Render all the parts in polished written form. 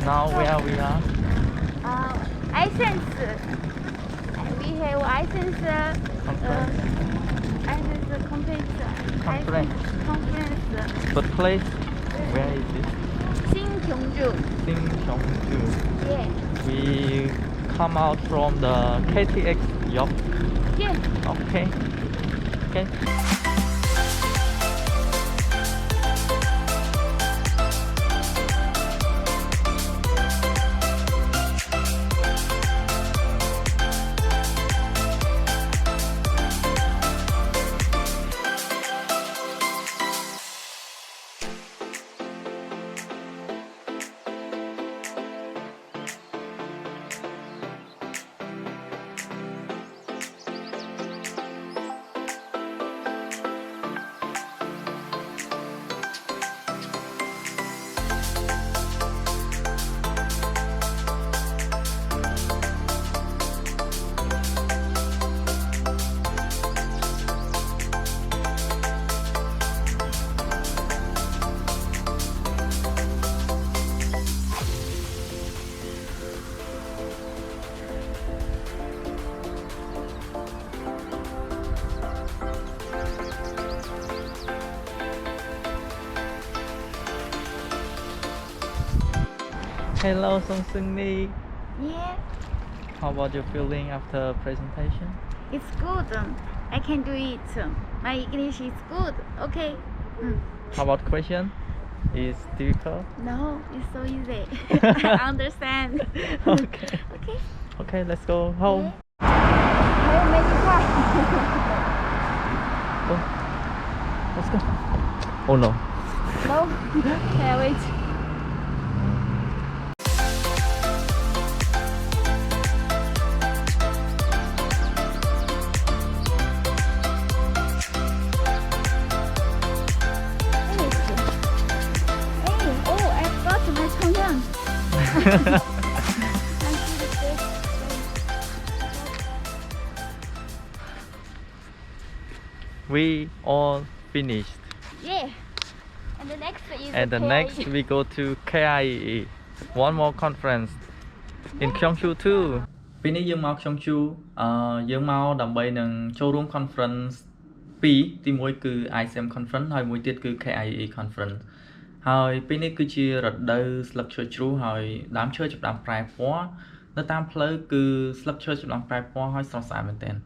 Now where we are? Essence. We have essence. Essence Conference. conference. But place? Where is it? 신경주. Singcheongju. Yeah. We come out from the KTX Yok. Yeah. Okay. Okay. Hello, Song Seung Ni. Yeah. How about your feeling after presentation? It's good. I can do it. My English is good. Okay. How about question? Is difficult? No, it's so easy. I understand. Okay. Okay. Okay, let's go home. How many times? Let's go. Oh no. No. Okay, wait. We all finished. Yeah. And the next is And the next we go to KIE. One more conference in Gyeongju too. ពេលនេះយើងមក Gyeongju យើងមកដើម្បីនឹងចូលរួម conference ពីរទីមួយគឺ ISM conference ហើយមួយទៀតគឺ KIE conference ហើយពេលនេះគឺជារដូវស្លឹកឈើជ្រុះហើយដើមឈើចាប់ផ្ដើមប្រែពណ៌នៅតាមផ្លូវគឺស្លឹកឈើចាប់ផ្ដើមប្រែពណ៌ហើយស្រស់ស្អាតមែនទែន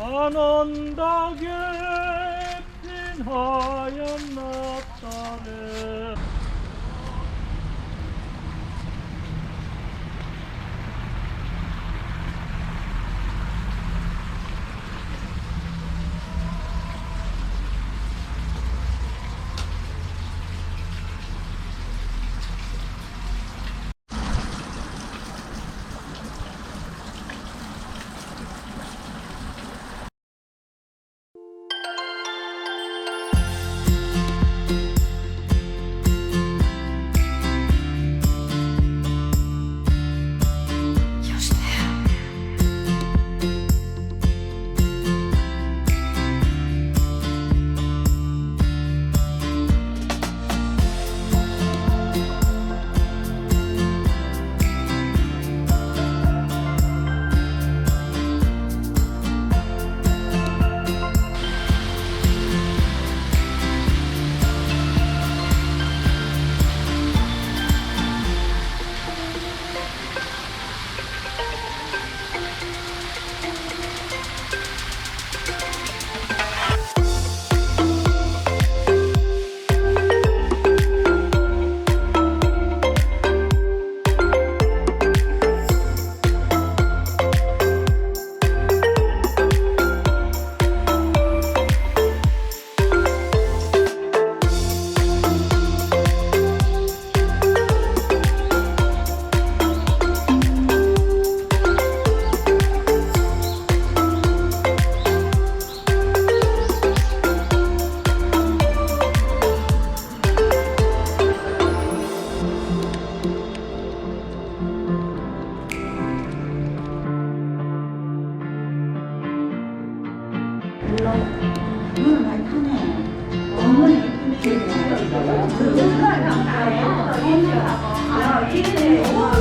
안 온다게 핀 하얀 납달에 눈을 많이 타네. 너무 예쁘네.